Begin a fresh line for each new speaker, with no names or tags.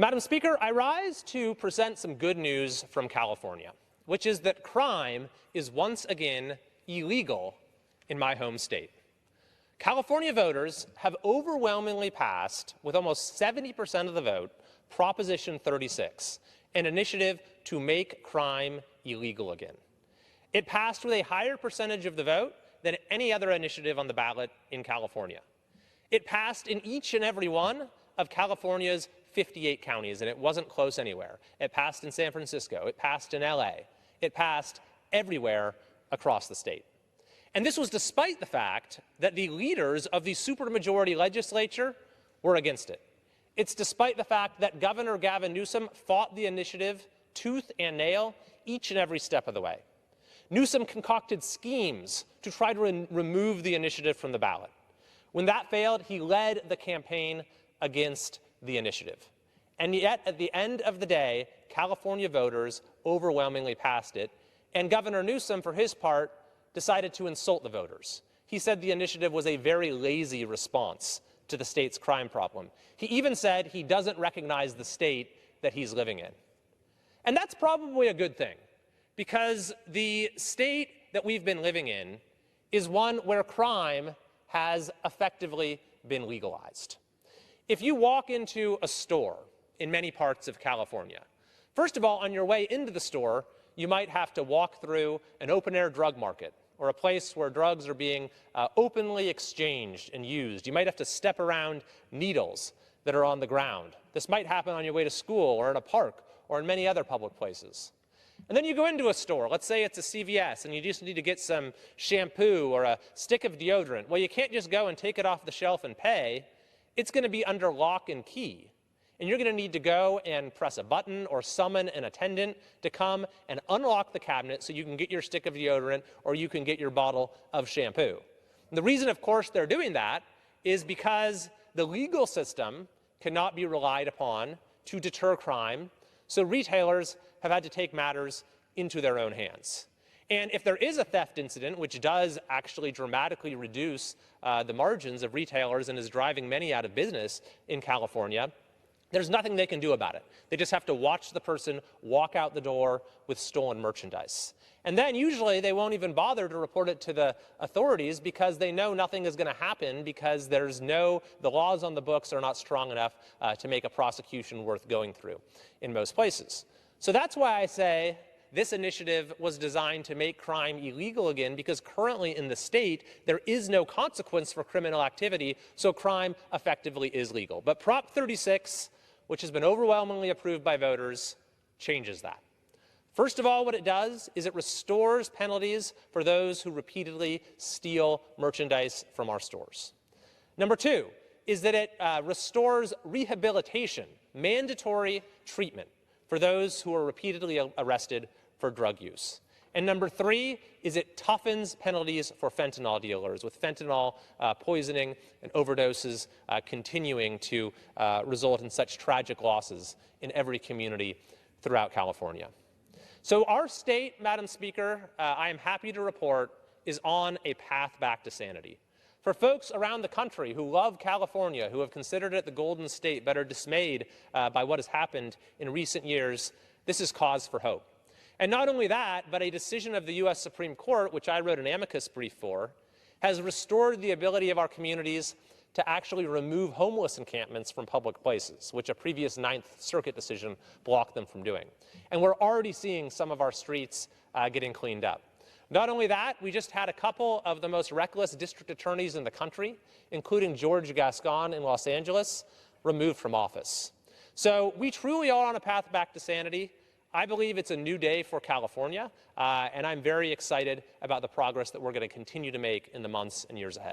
Madam Speaker, I rise to present some good news from California, which is that crime is once again illegal in my home state. California voters have overwhelmingly passed, with almost 70% of the vote, Proposition 36, an initiative to make crime illegal again. It passed with a higher percentage of the vote than any other initiative on the ballot in California. It passed in each and every one of California's 58 counties, and it wasn't close anywhere. It passed in San Francisco. It passed in LA. It passed everywhere across the state. And this was despite the fact that the leaders of the supermajority legislature were against it. It's despite the fact that Governor Gavin Newsom fought the initiative tooth and nail each and every step of the way. Newsom concocted schemes to try to remove the initiative from the ballot. When that failed, he led the campaign against the initiative. And yet, at the end of the day, California voters overwhelmingly passed it, and Governor Newsom, for his part, decided to insult the voters. He said the initiative was a very lazy response to the state's crime problem. He even said he doesn't recognize the state that he's living in. And that's probably a good thing, because the state that we've been living in is one where crime has effectively been legalized. If you walk into a store in many parts of California, first of all, on your way into the store, you might have to walk through an open-air drug market or a place where drugs are being openly exchanged and used. You might have to step around needles that are on the ground. This might happen on your way to school or in a park or in many other public places. And then you go into a store, let's say it's a CVS, and you just need to get some shampoo or a stick of deodorant. Well, you can't just go and take it off the shelf and pay. It's going to be under lock and key. And you're going to need to go and press a button or summon an attendant to come and unlock the cabinet so you can get your stick of deodorant or you can get your bottle of shampoo. And the reason, of course, they're doing that is because the legal system cannot be relied upon to deter crime, so retailers have had to take matters into their own hands. And if there is a theft incident, which does actually dramatically reduce the margins of retailers and is driving many out of business in California, there's nothing they can do about it. They just have to watch the person walk out the door with stolen merchandise. And then usually they won't even bother to report it to the authorities because they know nothing is going to happen because the laws on the books are not strong enough to make a prosecution worth going through in most places. So that's why I say this initiative was designed to make crime illegal again, because currently in the state there is no consequence for criminal activity, so crime effectively is legal. But Prop 36, which has been overwhelmingly approved by voters, changes that. First of all, what it does is it restores penalties for those who repeatedly steal merchandise from our stores. Number two is that it restores rehabilitation, mandatory treatment for those who are repeatedly arrested for drug use. And number three is it toughens penalties for fentanyl dealers, with fentanyl poisoning and overdoses continuing to result in such tragic losses in every community throughout California. So our state, Madam Speaker, I am happy to report, is on a path back to sanity. For folks around the country who love California, who have considered it the Golden State, but are dismayed by what has happened in recent years, this is cause for hope. And not only that, but a decision of the U.S. Supreme Court, which I wrote an amicus brief for, has restored the ability of our communities to actually remove homeless encampments from public places, which a previous Ninth Circuit decision blocked them from doing. And we're already seeing some of our streets getting cleaned up. Not only that, we just had a couple of the most reckless district attorneys in the country, including George Gascon in Los Angeles, removed from office. So we truly are on a path back to sanity. I believe it's a new day for California, and I'm very excited about the progress that we're going to continue to make in the months and years ahead.